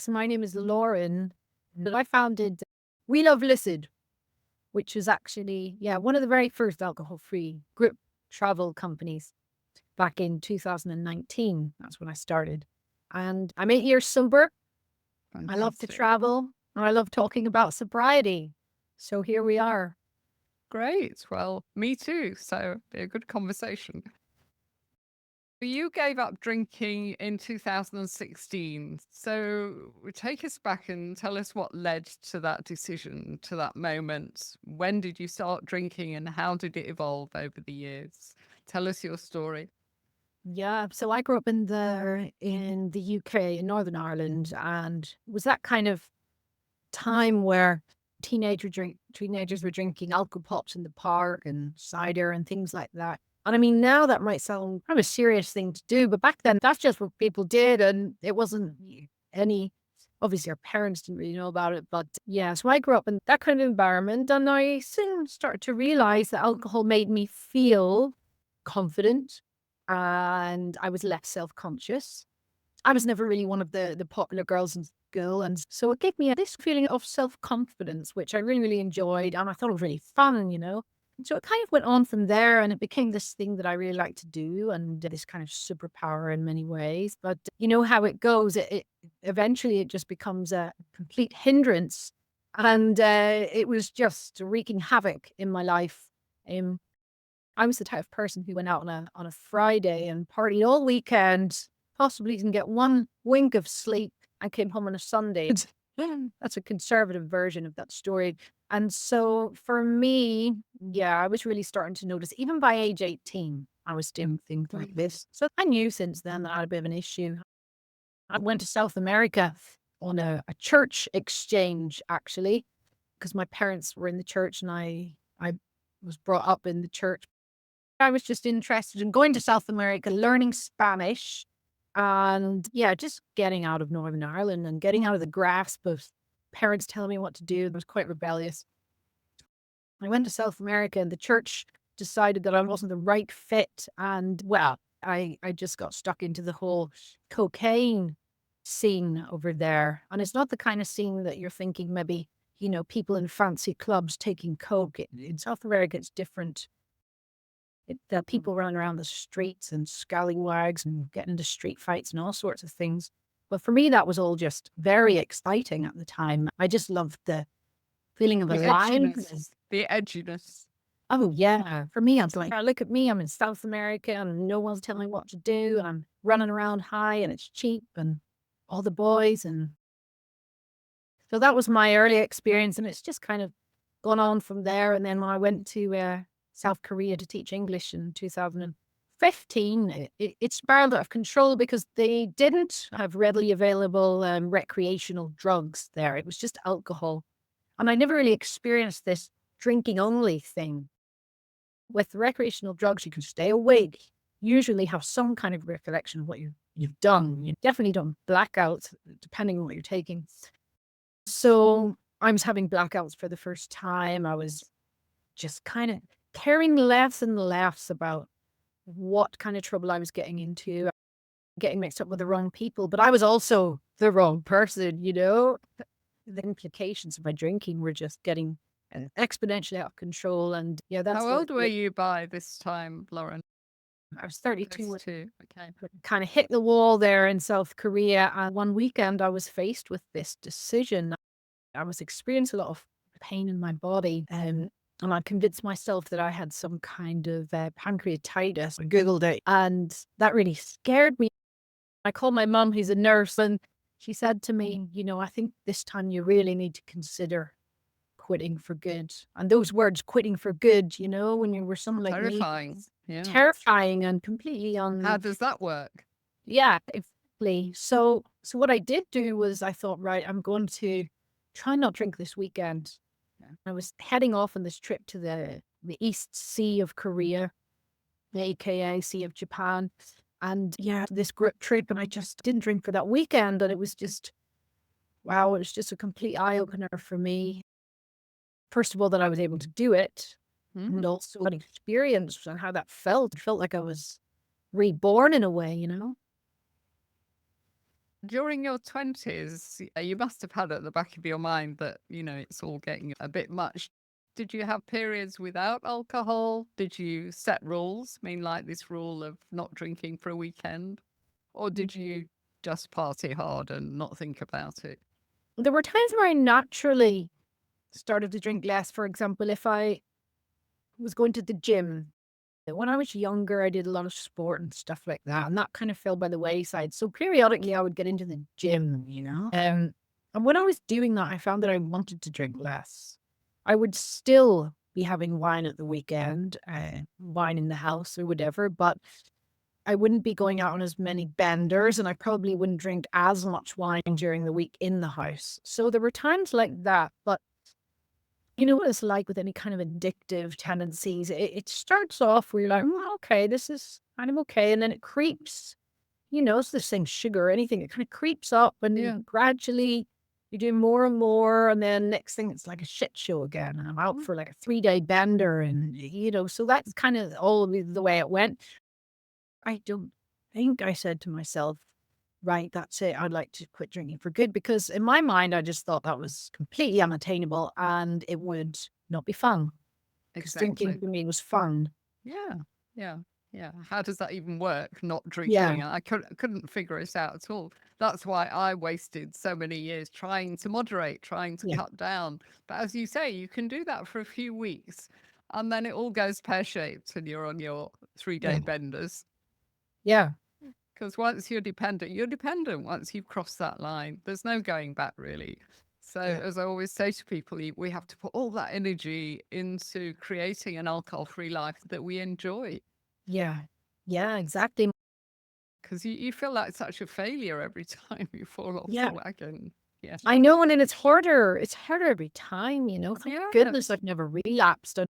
So my name is Lauren, and I founded We Love Lucid, which is actually, one of the very first alcohol-free group travel companies back in 2019. That's when I started. And I'm 8 years sober. I love to Fantastic. travel, and I love talking about sobriety. So here we are. Great. Well, me too. So be a good conversation. You gave up drinking in 2016. So take us back and tell us what led to that decision, to that moment. When did you start drinking and how did it evolve over the years? Tell us your story. Yeah, so I grew up in the UK, in Northern Ireland, and it was that kind of time where teenagers were drinking alcohol pops in the park and cider and things like that. And I mean, now that might sound kind of a serious thing to do, but back then that's just what people did, and it wasn't any. Obviously, our parents didn't really know about it, but yeah. So I grew up in that kind of environment, and I soon started to realize that alcohol made me feel confident, and I was less self conscious. I was never really one of the popular girls in school, and so it gave me this feeling of self-confidence, which I really, really enjoyed, and I thought it was really fun. And so it kind of went on from there, and it became this thing that I really like to do, and this kind of superpower in many ways. But you know how it goes. It eventually it just becomes a complete hindrance, and it was just wreaking havoc in my life. Um, I was the type of person who went out on a Friday and partied all weekend, possibly didn't get one wink of sleep, and came home on a Sunday. That's a conservative version of that story. And so for me, I was really starting to notice, even by age 18, I was doing things like this. So I knew since then that I had a bit of an issue. I went to South America on a church exchange, actually, because my parents were in the church and I was brought up in the church. I was just interested in going to South America, learning Spanish, and just getting out of Northern Ireland and getting out of the grasp of parents telling me what to do. I was quite rebellious. I went to South America and the church decided that I wasn't the right fit. And well, I just got stuck into the whole cocaine scene over there. And it's not the kind of scene that you're thinking maybe, people in fancy clubs taking coke. In South America, it's different. The people running around the streets and scallywags and getting into street fights and all sorts of things. But for me, that was all just very exciting at the time. I just loved the feeling of The edginess. aliveness. The edginess. Oh, yeah. For me, I was like, "Oh, look at me. I'm in South America and no one's telling me what to do. And I'm running around high and it's cheap and all the boys." And so that was my early experience. And it's just kind of gone on from there. And then when I went to South Korea to teach English in 2015, it spiraled out of control because they didn't have readily available recreational drugs there. It was just alcohol. And I never really experienced this drinking only thing. With recreational drugs, you can stay awake, usually have some kind of recollection of what you've done. You definitely don't blackouts, depending on what you're taking. So I was having blackouts for the first time. I was just kind of caring less and less about what kind of trouble I was getting into, getting mixed up with the wrong people. But I was also the wrong person. The implications of my drinking were just getting exponentially out of control. And that's How what old were you by this time, Lauren? I was 32 when 32. Okay. I kind of hit the wall there in South Korea. And one weekend I was faced with this decision. I was experiencing a lot of pain in my body. And I convinced myself that I had some kind of pancreatitis. I Googled it. And that really scared me. I called my mum, who's a nurse, and she said to me, I think this time you really need to consider quitting for good. And those words, quitting for good, when you were someone like me, Terrifying. Yeah. terrifying and completely How does that work? yeah, exactly. So what I did do was I thought, right, I'm going to try not drink this weekend. I was heading off on this trip to the East Sea of Korea, the AKA Sea of Japan. And this group trip, and I just didn't drink for that weekend. And it was just, wow, it was just a complete eye opener for me. First of all, that I was able to do it, and also an experience and how that felt. It felt like I was reborn in a way. During your 20s, you must have had at the back of your mind that, it's all getting a bit much. Did you have periods without alcohol? Did you set rules? I mean, like this rule of not drinking for a weekend? Or did you just party hard and not think about it? There were times where I naturally started to drink less. For example, if I was going to the gym, when I was younger, I did a lot of sport and stuff like that, and that kind of fell by the wayside. So periodically, I would get into the gym, and when I was doing that, I found that I wanted to drink less. I would still be having wine at the weekend, wine in the house or whatever, but I wouldn't be going out on as many benders, and I probably wouldn't drink as much wine during the week in the house. So there were times like that, but you know what it's like with any kind of addictive tendencies. It starts off where you're like, okay, this is kind of okay. And then it creeps, it's the same sugar or anything. It kind of creeps up and then gradually you do more and more. And then next thing, it's like a shit show again. And I'm out for like a 3-day bender. And, so that's kind of all the way it went. I don't think I said to myself, right, that's it. I'd like to quit drinking for good, because in my mind, I just thought that was completely unattainable and it would not be fun. Because drinking for me was fun. Yeah, yeah, yeah. How does that even work? Not drinking. Yeah. I couldn't figure it out at all. That's why I wasted so many years trying to moderate, trying to cut down. But as you say, you can do that for a few weeks, and then it all goes pear-shaped, and you're on your 3-day benders. Yeah. Because once you're dependent once you've crossed that line. There's no going back, really. So, as I always say to people, we have to put all that energy into creating an alcohol-free life that we enjoy. Yeah. Yeah, exactly. Because you feel like such a failure every time you fall off the wagon. Yeah. I know, and then it's harder. It's harder every time, Thank goodness I've never relapsed. And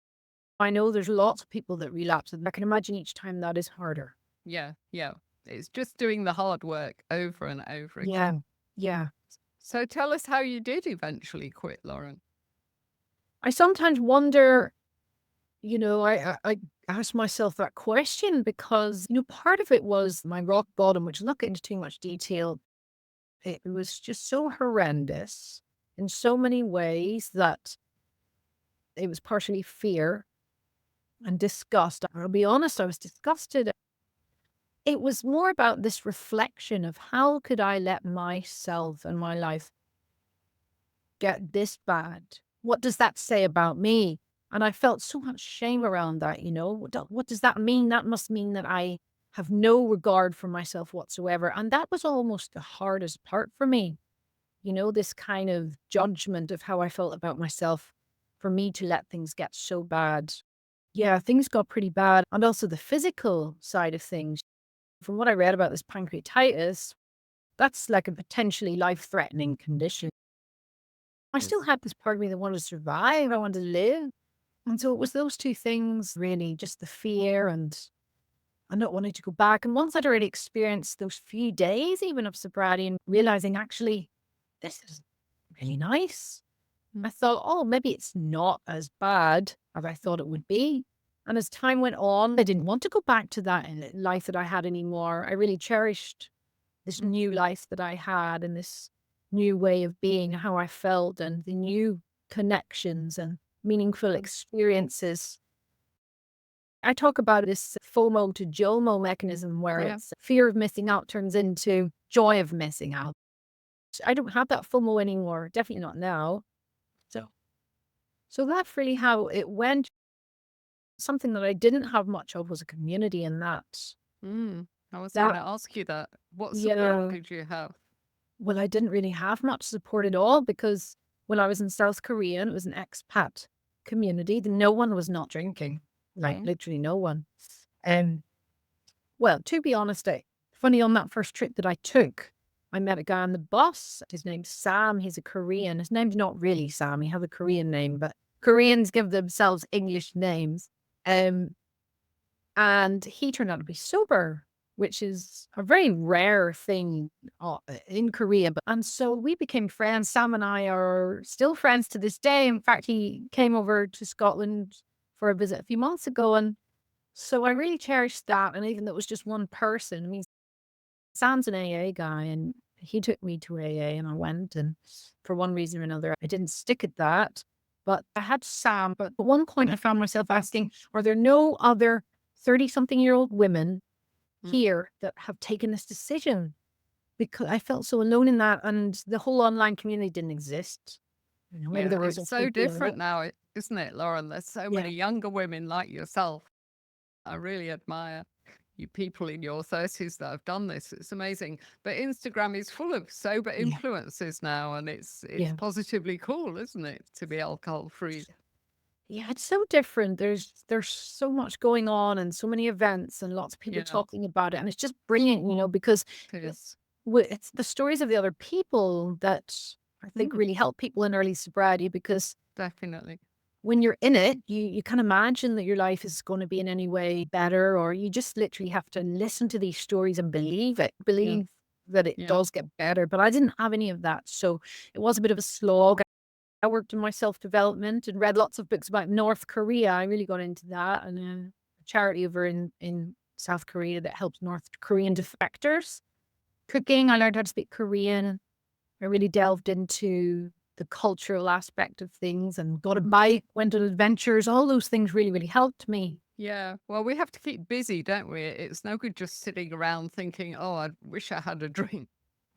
I know there's lots of people that relapse, and I can imagine each time that is harder. Yeah, yeah. It's just doing the hard work over and over again. Yeah. Yeah. So tell us how you did eventually quit, Lauren. I sometimes wonder, I ask myself that question because, part of it was my rock bottom, which I'm not getting into too much detail. It was just so horrendous in so many ways that it was partially fear and disgust. I'll be honest, I was disgusted. It was more about this reflection of how could I let myself and my life get this bad? What does that say about me? And I felt so much shame around that, What does that mean? That must mean that I have no regard for myself whatsoever. And that was almost the hardest part for me, this kind of judgment of how I felt about myself, for me to let things get so bad. Yeah, things got pretty bad. And also the physical side of things. From what I read about this pancreatitis, that's like a potentially life-threatening condition. I still had this part of me that wanted to survive. I wanted to live. And so it was those two things, really, just the fear and not wanting to go back. And once I'd already experienced those few days even of sobriety and realizing, actually, this is really nice, I thought, oh, maybe it's not as bad as I thought it would be. And as time went on, I didn't want to go back to that life that I had anymore. I really cherished this new life that I had and this new way of being, how I felt, and the new connections and meaningful experiences. I talk about this FOMO to JOMO mechanism where it's fear of missing out turns into joy of missing out. I don't have that FOMO anymore, definitely not now. So that's really how it went. Something that I didn't have much of was a community in that. I was going to ask you that. What support did you have? Well, I didn't really have much support at all because when I was in South Korea, and it was an expat community, no one was not drinking. Like literally no one. Well, to be honest, funny, on that first trip that I took, I met a guy on the bus. His name's Sam. He's a Korean. His name's not really Sam. He has a Korean name, but Koreans give themselves English names. And he turned out to be sober, which is a very rare thing in Korea. And so we became friends. Sam and I are still friends to this day. In fact, he came over to Scotland for a visit a few months ago. And so I really cherished that. And even though it was just one person, I mean, Sam's an AA guy and he took me to AA and I went, and for one reason or another, I didn't stick at that. But I had Sam. But at one point, I found myself asking, are there no other 30-something-year-old women Mm. here that have taken this decision? Because I felt so alone in that, and the whole online community didn't exist. You know, maybe Yeah, there was a it's so few people in different it. now, isn't it, Lauren? There's so Yeah. many younger women like yourself. I really admire you people in your 30s that have done this. It's amazing. But Instagram is full of sober Yeah. influencers now, and it's Yeah. positively cool, isn't it, to be alcohol free? Yeah, it's so different. There's so much going on and so many events and lots of people Yeah, talking about it. And it's just brilliant, you know, because it is. it's the stories of the other people that I think Mm, really help people in early sobriety, because definitely. when you're in it, you can't imagine that your life is going to be in any way better, or you just literally have to listen to these stories and believe it, Yeah, believe that it yeah, does get better. But I didn't have any of that. So it was a bit of a slog. I worked in my self-development and read lots of books about North Korea. I really got into that, and a charity over in South Korea that helps North Korean defectors. Cooking, I learned how to speak Korean. I really delved into the cultural aspect of things and got a bike, went on adventures. All those things really, really helped me. yeah. Well, we have to keep busy, don't we? It's no good just sitting around thinking, oh, I wish I had a drink.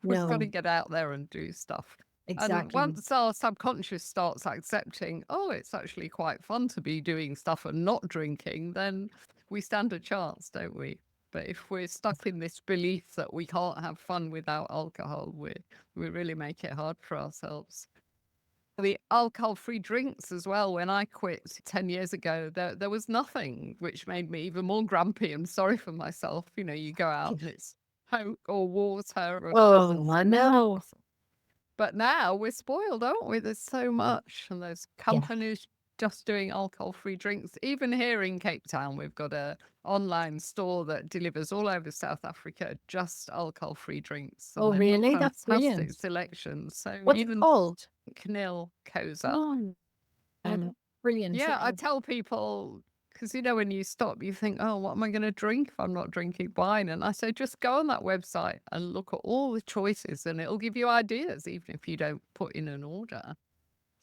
We've got to No, get out there and do stuff. And exactly. once our subconscious starts accepting, oh, it's actually quite fun to be doing stuff and not drinking, then we stand a chance, don't we? But if we're stuck in this belief that we can't have fun without alcohol, we really make it hard for ourselves. The alcohol-free drinks as well, when I quit 10 years ago, there was nothing, which made me even more grumpy and sorry for myself. You know, you go out and it's Coke or water or Oh, I know. but now we're spoiled, aren't we? There's so much, and there's Yeah. companies just doing alcohol-free drinks. Even here in Cape Town, we've got a online store that delivers all over South Africa just alcohol-free drinks, and Oh, they've got really? That's fantastic brilliant. selections. So What's it even called? Knil Koza. Oh, brilliant. Yeah, I tell people, because you know, when you stop, you think, oh, what am I going to drink if I'm not drinking wine? And I say, just go on that website and look at all the choices, and it'll give you ideas, even if you don't put in an order.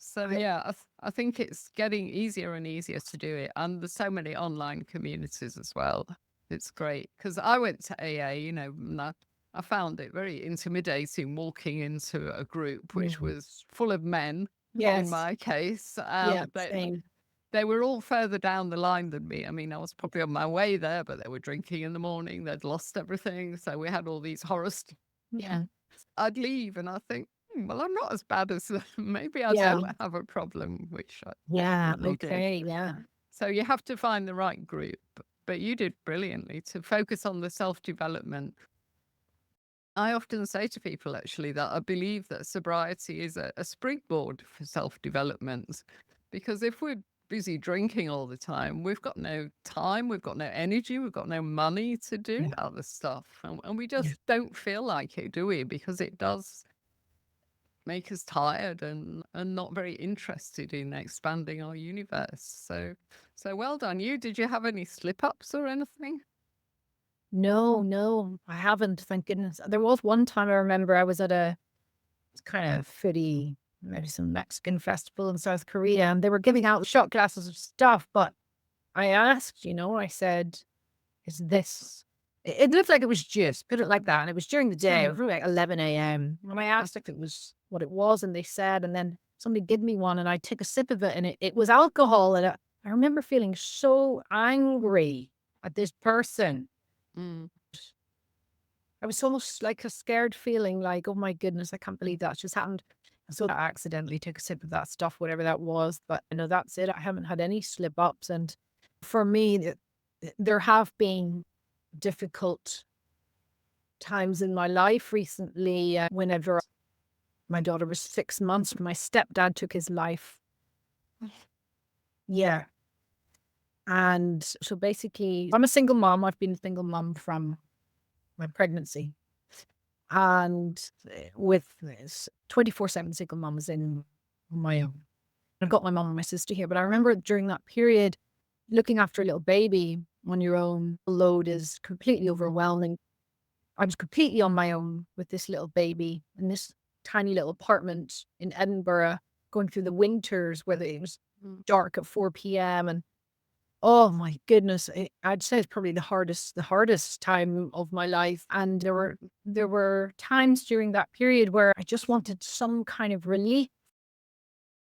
So, I, yeah, I think it's getting easier and easier to do it. And there's so many online communities as well. It's great. Because I went to AA, you know, and I found it very intimidating walking into a group which mm, was full of men in yes. my case. Yeah, same. They were all further down the line than me. I mean, I was probably on my way there, but they were drinking in the morning. They'd lost everything. So we had all these horror stories. Yeah. I'd leave and I think, well, I'm not as bad as them. Maybe I Yeah. don't have a problem, which I Yeah. really did. Okay. Yeah. So you have to find the right group. But you did brilliantly to focus on the self-development. I often say to people, actually, that I believe that sobriety is a springboard for self-development. Because if we're busy drinking all the time, we've got no time, we've got no energy, we've got no money to do Yeah. other stuff. And we Yeah. just don't feel like it, do we? Because it does make us tired and not very interested in expanding our universe. So well done you. Did you have any slip-ups or anything? No, no, I haven't. Thank goodness. There was one time I remember I was at a kind of foodie, maybe some Mexican festival in South Korea, and they were giving out shot glasses of stuff. But I asked, you know, I said, is this, it looked like it was juice, put it like that. And it was during the day, it was really like 11 a.m. And I asked if it was what it was, and they said, and then somebody gave me one, and I took a sip of it, and it was alcohol. And I remember feeling so angry at this person. Mm. I was almost like a scared feeling, like, oh my goodness, I can't believe that just happened. So I accidentally took a sip of that stuff, whatever that was. But you know, that's it. I haven't had any slip ups. And for me, there have been difficult times in my life recently. Whenever my daughter was 6 months, my stepdad took his life. Yeah. And so basically, I'm a single mom. I've been a single mom from my pregnancy. And with this 24/7 single mom is in my own. I've got my mom and my sister here, but I remember during that period, looking after a little baby on your own, the load is completely overwhelming. I was completely on my own with this little baby in this tiny little apartment in Edinburgh, going through the winters where it was dark at 4 p.m. And oh my goodness, I'd say it's probably the hardest time of my life. And there were times during that period where I just wanted some kind of relief,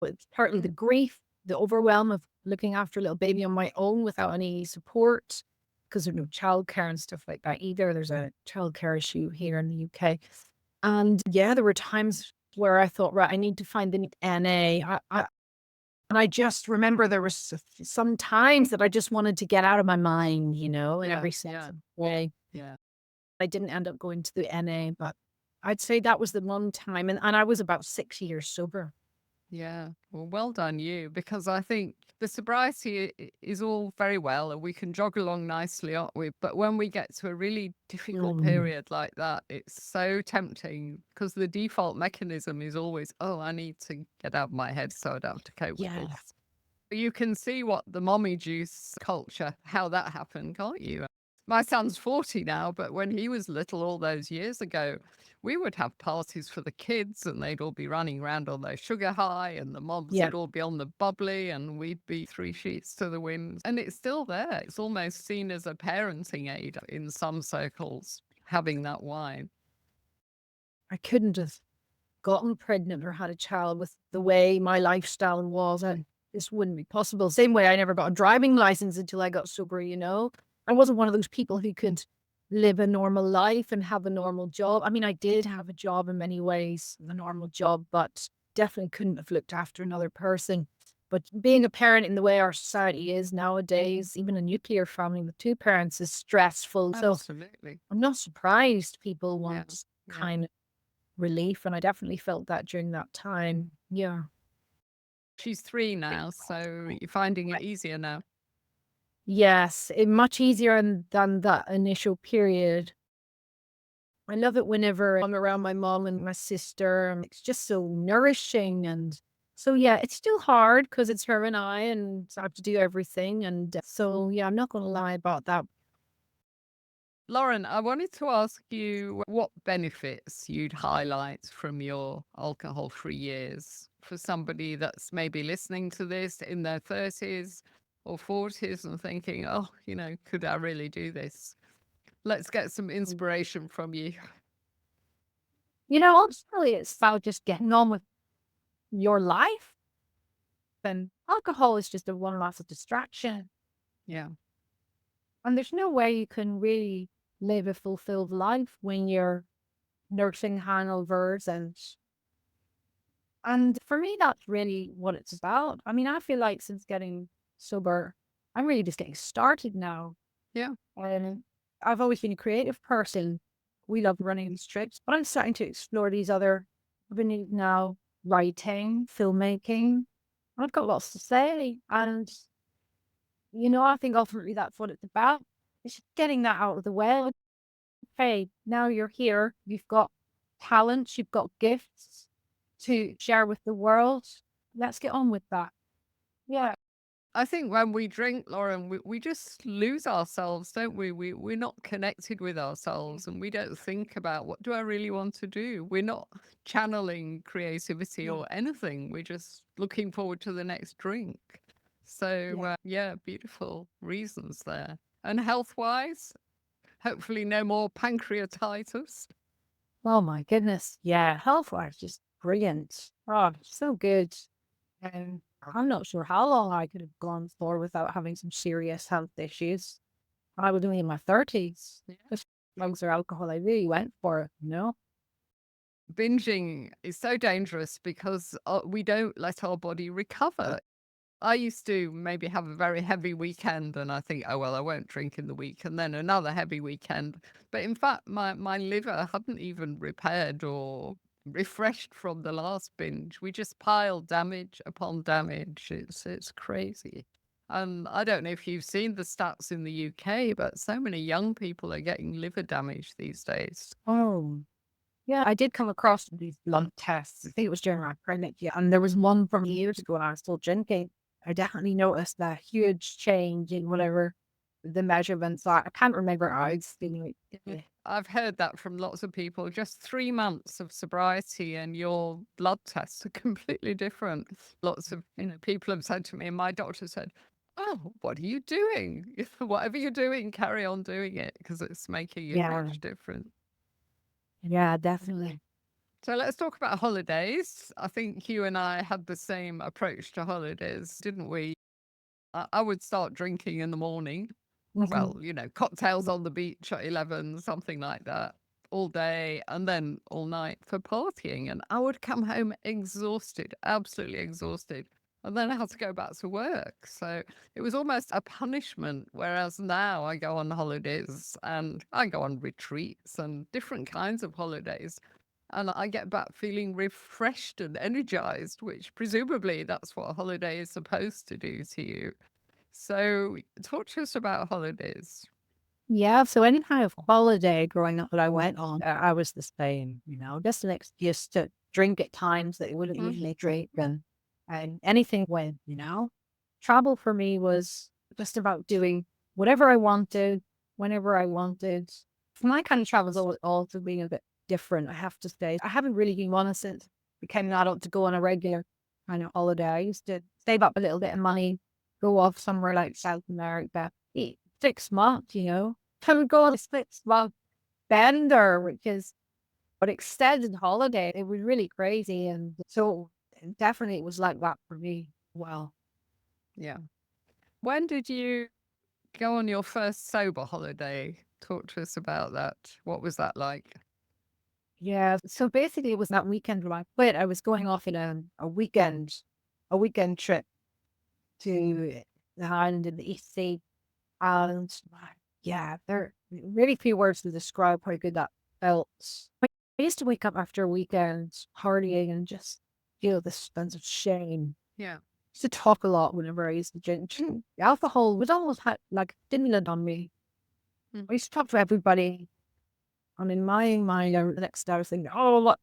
with partly the grief, the overwhelm of looking after a little baby on my own without any support, because there's no childcare and stuff like that either. There's a childcare issue here in the UK. And yeah, there were times where I thought, right, I need to find the NA. And I just remember there was some times that I just wanted to get out of my mind, in every sense of the way. Yeah. I didn't end up going to the NA, but I'd say that was the one time. And I was about 6 years sober. Yeah. Well done you, because I think the sobriety is all very well and we can jog along nicely, aren't we? But when we get to a really difficult period like that, it's so tempting, because the default mechanism is always, oh, I need to get out of my head so I don't have to cope with Yeah. this. You can see what the mommy juice culture, how that happened, can't you? My son's 40 now, but when he was little all those years ago, we would have parties for the kids and they'd all be running around on their sugar high and the moms Yeah. would all be on the bubbly and we'd be three sheets to the wind. And it's still there. It's almost seen as a parenting aid in some circles, having that wine. I couldn't have gotten pregnant or had a child with the way my lifestyle was. And this wouldn't be possible. Same way I never got a driving license until I got sober, I wasn't one of those people who could live a normal life and have a normal job. I mean, I did have a job in many ways, a normal job, but definitely couldn't have looked after another person. But being a parent in the way our society is nowadays, even a nuclear family with two parents, is stressful. So Absolutely. I'm not surprised people Yeah. want Yeah. kind of relief. And I definitely felt that during that time. Yeah. She's 3 now, so you're finding it easier now. Yes, much easier than that initial period. I love it whenever I'm around my mom and my sister. It's just so nourishing. And so, yeah, it's still hard because it's her and I have to do everything. And so, yeah, I'm not going to lie about that. Lauren, I wanted to ask you what benefits you'd highlight from your alcohol-free years for somebody that's maybe listening to this in their 30s or 40s and thinking, oh, could I really do this? Let's get some inspiration from you. Ultimately, it's about just getting on with your life. And alcohol is just a one last distraction. Yeah. And there's no way you can really live a fulfilled life when you're nursing hangovers. And for me, that's really what it's about. I mean, I feel like since getting sober, I'm really just getting started now. Yeah. And I've always been a creative person. We love running these trips, but I'm starting to explore these other avenues now, writing, filmmaking. I've got lots to say. And, I think ultimately that's what it's about. It's just getting that out of the way. Hey, now you're here. You've got talents, you've got gifts to share with the world. Let's get on with that. Yeah. I think when we drink, Lauren, we just lose ourselves, don't we? We're not connected with ourselves and we don't think about what do I really want to do? We're not channeling creativity or anything. We're just looking forward to the next drink. So, yeah, beautiful reasons there. And health-wise, hopefully no more pancreatitis. Oh my goodness. Yeah. Health-wise, just brilliant. Oh, so good. And I'm not sure how long I could have gone for without having some serious health issues. I was only in my 30s. Yeah. Just drugs or alcohol, I really went for it, Binging is so dangerous because we don't let our body recover. I used to maybe have a very heavy weekend and I think, oh, well, I won't drink in the week, and then another heavy weekend. But in fact, my liver hadn't even repaired or refreshed from the last binge. We just piled damage upon damage. It's crazy. And I don't know if you've seen the stats in the UK, but so many young people are getting liver damage these days. Oh, yeah. I did come across these blood tests. I think it was during my pregnancy. And there was one from years ago when I was still drinking. I definitely noticed that huge change in whatever the measurements. I can't remember how it's been. I've heard that from lots of people. Just 3 months of sobriety and your blood tests are completely different. Lots of people have said to me, and my doctor said, "Oh, what are you doing? Whatever you're doing, carry on doing it because it's making a Yeah, huge difference." yeah, definitely. So let's talk about holidays. I think you and I had the same approach to holidays, didn't we? I would start drinking in the morning. Mhm. Well, cocktails on the beach at 11, something like that, all day and then all night for partying. And I would come home exhausted, absolutely exhausted. And then I had to go back to work. So it was almost a punishment. Whereas now I go on holidays and I go on retreats and different kinds of holidays. And I get back feeling refreshed and energized, which presumably that's what a holiday is supposed to do to you. So talk to us about holidays. Yeah, so any kind of holiday growing up that I went on, I was the same, just an excuse to drink at times that I wouldn't Mm. usually drink and anything went, Travel for me was just about doing whatever I wanted, whenever I wanted. My kind of travel's also being a bit different, I have to say. I haven't really been one since I became an adult to go on a regular kind of holiday. I used to save up a little bit of money, go off somewhere like South America, 6 months, I would go on a 6 month bender, which is an extended holiday. It was really crazy. And so definitely it was like that for me. Well, Yeah. When did you go on your first sober holiday? Talk to us about that. What was that like? yeah. So basically it was that weekend when I quit. I was going off in a weekend trip to the island in the East Sea. And yeah, there are really few words to describe how good that felt. I used to wake up after a weekend partying and just feel this sense of shame. Yeah. Used to talk a lot whenever I used to drink. The alcohol was almost like a stimulant on me. Mm. I used to talk to everybody. And in my mind, the next day I was thinking, oh, what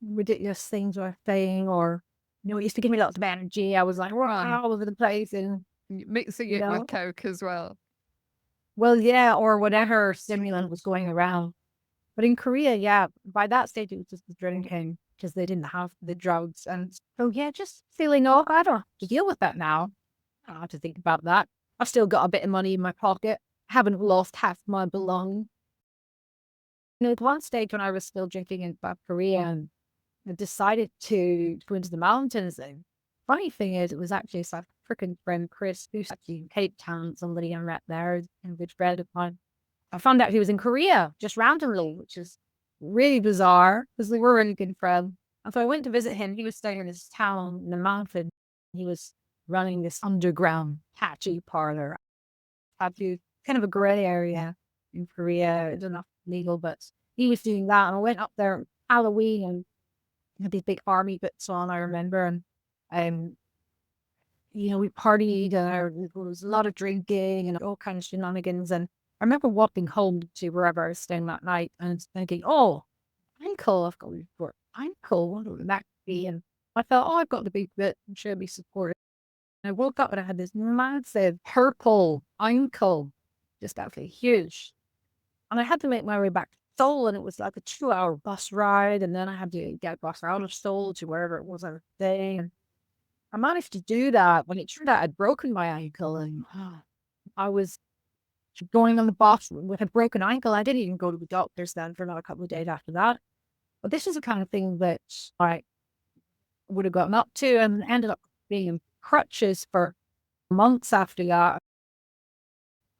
ridiculous things were saying, or, it used to give me lots of energy. I was like, Right. all over the place. And, Mixing you it know, with Coke as well. well, yeah, or whatever stimulant was going around. But in Korea, yeah, by that stage, it was just the drinking because they didn't have the drugs. And so, yeah, just feeling, oh, I don't have to deal with that now. I don't have to think about that. I've still got a bit of money in my pocket. Haven't lost half my belongings. At one stage when I was still drinking in South Korea and I decided to go into the mountains. And funny thing is, it was actually a South African friend, Chris, who's actually in Cape Town, somebody I met there, and a good friend of mine. I found out he was in Korea just randomly, which is really bizarre because we were really good friends. And so I went to visit him. He was staying in this town in the mountain. He was running this underground tattoo parlor, tattoo, kind of a gray area in Korea. It's not legal, but he was doing that. And I went up there on Halloween and had these big army bits on, I remember. And, um, we partied and there was a lot of drinking and all kinds of shenanigans. And I remember walking home to wherever I was staying that night and thinking, oh, ankle, I've got to report ankle. What would that be? And I thought, oh, I've got the big bit and should be supported. And I woke up and I had this massive purple ankle, just absolutely huge. And I had to make my way back to Seoul, and it was like a 2-hour bus ride. And then I had to get a bus out of Seoul to wherever it was I was staying. And I managed to do that when it turned out I'd broken my ankle and I was going on the bus with a broken ankle. I didn't even go to the doctors then for another couple of days after that. But this is the kind of thing that I would have gotten up to and ended up being in crutches for months after that.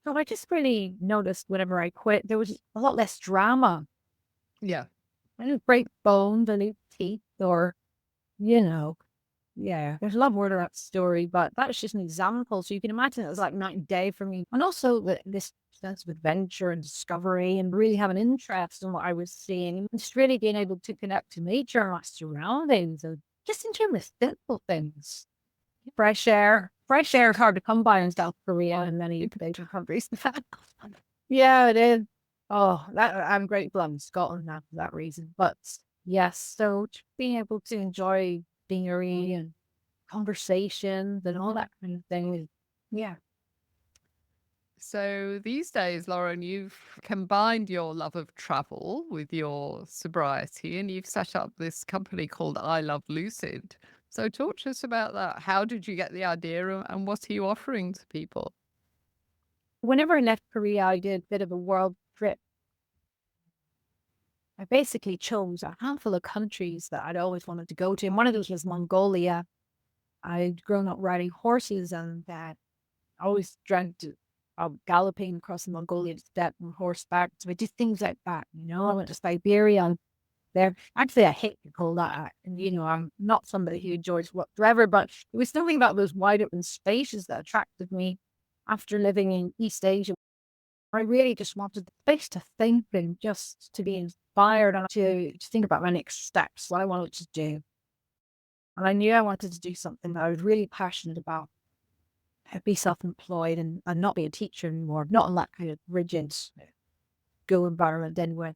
So I just really noticed whenever I quit, there was a lot less drama. Yeah. I didn't break bones, I didn't teeth, or, you know, yeah, there's a lot more to that story, but that's just an example. So you can imagine it was like night and day for me. And also this sense of adventure and discovery and really have an interest in what I was seeing and just really being able to connect to nature and my surroundings and just in terms of simple things. Fresh air. Fresh air is hard to come by in South Korea and many major countries. Yeah, it is. Oh, I'm grateful I'm in Scotland now for that reason. But yes, so just being able to enjoy scenery and conversations and all that kind of thing. Yeah. So these days, Lauren, you've combined your love of travel with your sobriety and you've set up this company called I Love Lucid. So talk to us about that. How did you get the idea and what are you offering to people? Whenever I left Korea, I did a bit of a world trip. I basically chose a handful of countries that I'd always wanted to go to. And one of those was Mongolia. I'd grown up riding horses and I always dreamt of galloping across the Mongolian steppe on horseback. So I did things like that, I went to Siberia and there. Actually, I hate to call that. And, I'm not somebody who enjoys whatsoever, but it was something about those wide open spaces that attracted me after living in East Asia. I really just wanted the space to think and just to be inspired and to think about my next steps, what I wanted to do. And I knew I wanted to do something that I was really passionate about, be self-employed and not be a teacher anymore, not in that kind of rigid school environment anyway.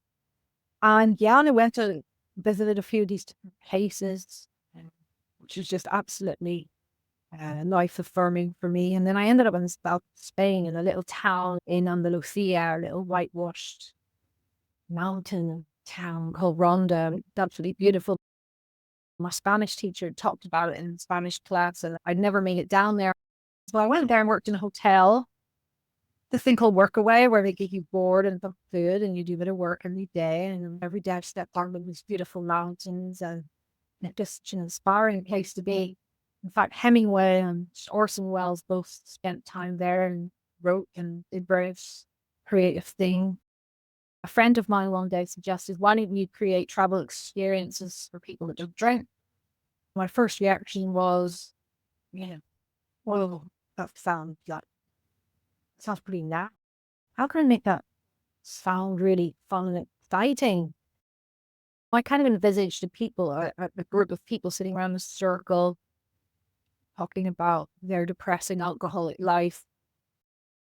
And yeah, and I went to visited a few of these different places, which was just absolutely life affirming for me. And then I ended up in South Spain in a little town in Andalusia, a little whitewashed mountain town called Ronda. It's absolutely beautiful. My Spanish teacher talked about it in Spanish class, and I'd never made it down there. So I went there and worked in a hotel, this thing called Workaway, where they give you board and some food, and you do a bit of work every day. And every day I stepped on these beautiful mountains, and it's just such an inspiring place to be. In fact, Hemingway and Orson Welles both spent time there and wrote and did various creative things. A friend of mine one day suggested, why don't you create travel experiences for people that don't drink? My first reaction was, well, that sounds pretty naff. How can I make that sound really fun and exciting? I kind of envisaged a group of people sitting around a circle talking about their depressing alcoholic life.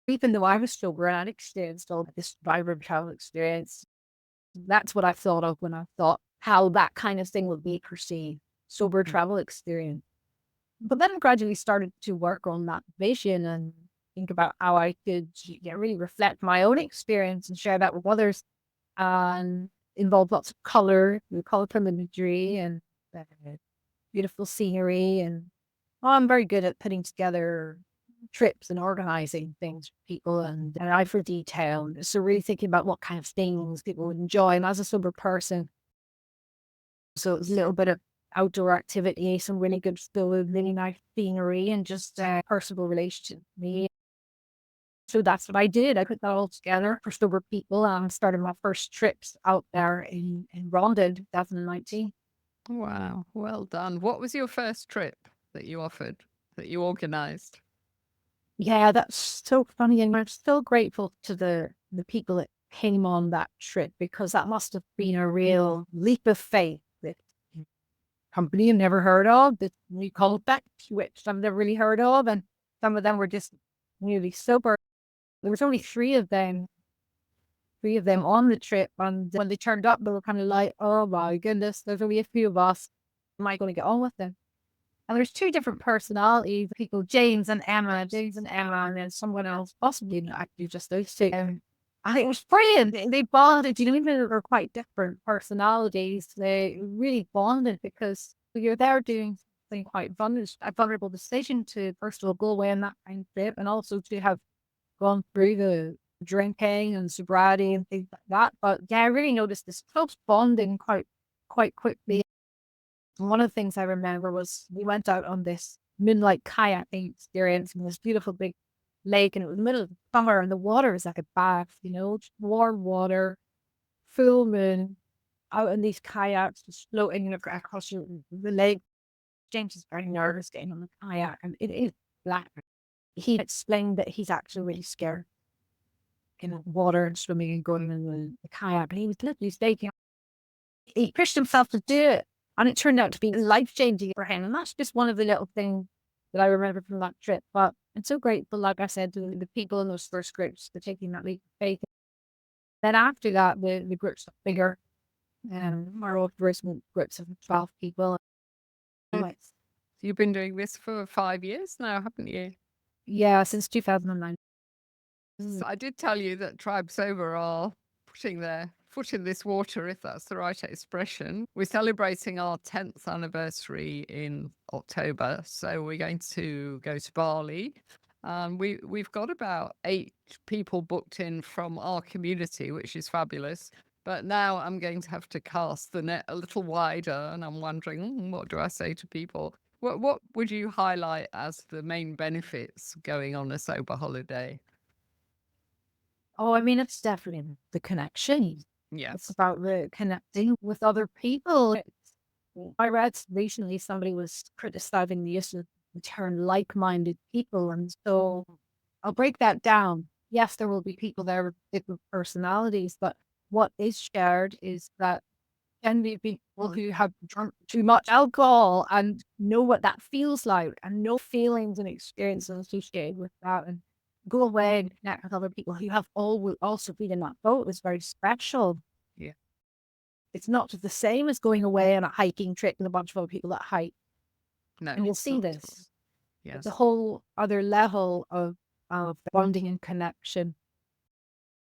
Even though I was sober and I'd experienced all this vibrant travel experience, that's what I thought of when I thought how that kind of thing would be perceived, sober travel experience. But then I gradually started to work on that vision and think about how I could really reflect my own experience and share that with others, and involve lots of color, imagery and uh, beautiful scenery. And I'm very good at putting together trips and organizing things for people and an eye for detail. So really thinking about what kind of things people would enjoy. And as a sober person, so it was a little bit of outdoor activity, some really good food, really nice scenery, and just personal relationship with me. So that's what I did. I put that all together for sober people and started my first trips out there in Ronda in 2019. Wow, well done. What was your first trip that you offered, that you organized? Yeah, that's so funny. And I'm still grateful to the people that came on that trip, because that must have been a real leap of faith. This company I've never heard of, this we call it back, which I've never really heard of. And some of them were just newly sober. There was only three of them on the trip. And when they turned up, they were kind of like, oh my goodness, there's only a few of us. Am I going to get on with them? And there's two different personalities, people, James and Emma, and then someone else, possibly not actually just those two. I think it was brilliant. They bonded, even though they're quite different personalities, they really bonded because you're there doing something quite a vulnerable decision to, first of all, go away on that kind of trip, and also to have gone through the drinking and sobriety and things like that. But yeah, I really noticed this close bonding quite quickly. And one of the things I remember was we went out on this moonlight kayaking experience in this beautiful big lake, and it was the middle of summer, and the water was like a bath, just warm water, full moon, out in these kayaks, just floating across the lake. James is very nervous getting on the kayak, and it is black. He explained that he's actually really scared in water and swimming and going in the kayak, and he was literally stating he pushed himself to do it. And it turned out to be life-changing for him. And that's just one of the little things that I remember from that trip. But I'm so grateful, like I said, to the people in those first groups for taking that leap of faith. Then after that, the groups got bigger. Our old groups of 12 people. You've been doing this for 5 years now, haven't you? Yeah, since 2009. So I did tell you that Tribe Sober are putting their foot in this water, if that's the right expression. We're celebrating our 10th anniversary in October, so we're going to go to Bali. We've got about 8 people booked in from our community, which is fabulous. But now I'm going to have to cast the net a little wider, and I'm wondering, what do I say to people? What would you highlight as the main benefits going on a sober holiday? Oh, I mean, it's definitely the connection. It's Yes. about the connecting with other people. I read recently somebody was criticizing the use of the term like-minded people, and so I'll break that down. Yes, there will be people there with different personalities, but what is shared is that can be people who have drunk too much alcohol and know what that feels like and know feelings and experiences associated with that, and go away and connect with other people who have all will also be in that boat is very special. Yeah. It's not the same as going away on a hiking trip with a bunch of other people that hike. No, And you'll it's see not at all. this. Yes. It's a whole other level of bonding and connection.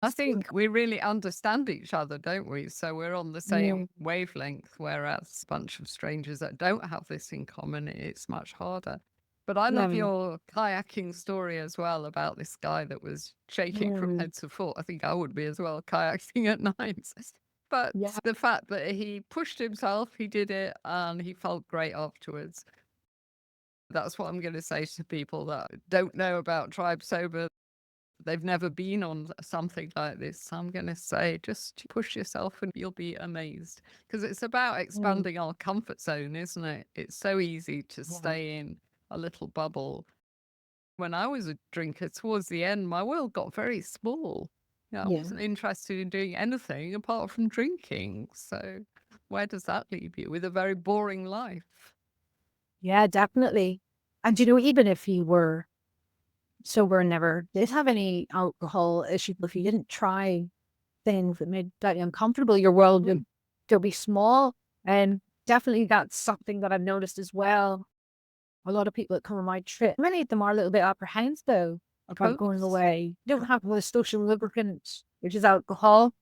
I think we really understand each other, don't we? So we're on the same wavelength, whereas a bunch of strangers that don't have this in common, it's much harder. But I love your kayaking story as well about this guy that was shaking from head to foot. I think I would be as well, kayaking at night. But Yeah. the fact that he pushed himself, he did it, and he felt great afterwards. That's what I'm going to say to people that don't know about Tribe Sober. They've never been on something like this. I'm going to say just push yourself and you'll be amazed, because it's about expanding our comfort zone, isn't it? It's so easy to stay in a little bubble. When I was a drinker towards the end, my world got very small. I wasn't interested in doing anything apart from drinking. So where does that leave you? With a very boring life. Yeah, definitely. And even if you were sober and never did have any alcohol issues, if you didn't try things that made that uncomfortable, your world would still be small. And definitely that's something that I've noticed as well. A lot of people that come on my trip, many of them are a little bit apprehensive though about going away. They don't have the social lubricant, which is alcohol.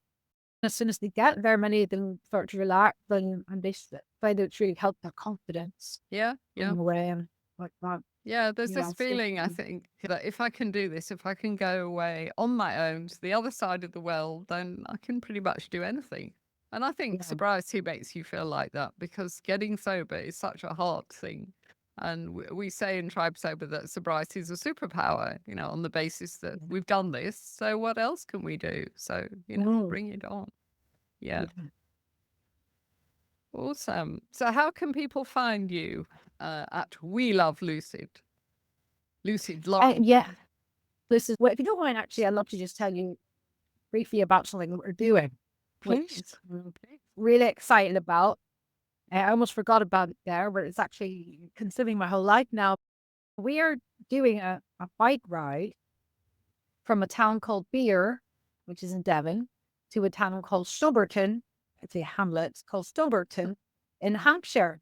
As soon as they get there, many of them start to relax and they find it's really helped their confidence. Yeah. Going away and like that. Yeah, there's this feeling, I think, that if I can do this, if I can go away on my own to the other side of the world, then I can pretty much do anything. And I think sobriety makes you feel like that, because getting sober is such a hard thing. And we say in Tribe Sober that sobriety is a superpower, on the basis that we've done this. So what else can we do? So, bring it on. Yeah. Awesome. So how can people find you at We Love Lucid? Lucid Love. Yeah. This is if you don't mind, actually, I'd love to just tell you briefly about something that we're doing. Please. Really excited about. I almost forgot about it there, but it's actually consuming my whole life now. We are doing a bike ride from a town called Beer, which is in Devon, to a town called Soberton. It's a hamlet called Soberton in Hampshire.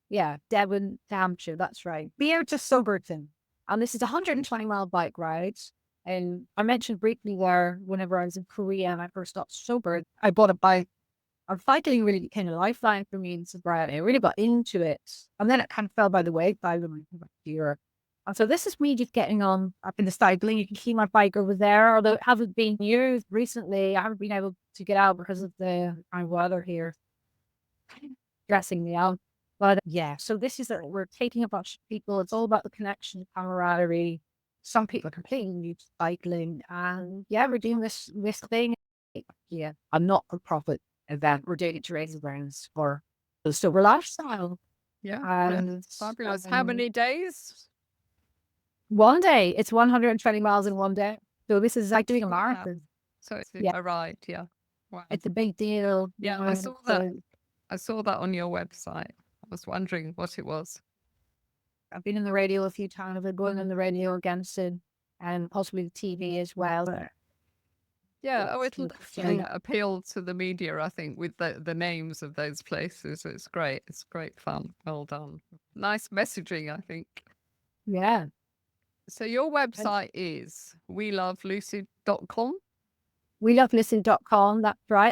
Yeah, Devon, Hampshire, that's right. Beer to Soberton. And this is a 120-mile bike ride. And I mentioned briefly there, whenever I was in Korea and I first got sober, I bought a bike. And cycling really became a lifeline for me in sobriety. I really got into it. And then it kind of fell by the wayside when I came back to Europe. And so this is me just getting on up in the cycling. You can see my bike over there, although it hasn't been used recently. I haven't been able to get out because of the weather here. Stressing me out. But yeah, so this is we're taking a bunch of people. It's all about the connection, camaraderie. Some people are completely new to cycling. And yeah, we're doing this thing. Yeah, a not-for-profit event. We're doing it to raise awareness for the sober lifestyle. Yeah. And fabulous. How many days? One day. It's 120 miles in one day. So this is like doing a marathon. So it's a ride, yeah. Wow. It's a big deal. Yeah, I saw that. I saw that on your website. I was wondering what it was. I've been on the radio a few times. I've been going on the radio against it, and possibly the TV as well. Yeah, it'll appeal to the media, I think, with the names of those places. It's great. It's great fun. Well done. Nice messaging, I think. Yeah. So your website is welovelucy.com. welovelisten.com, that's right.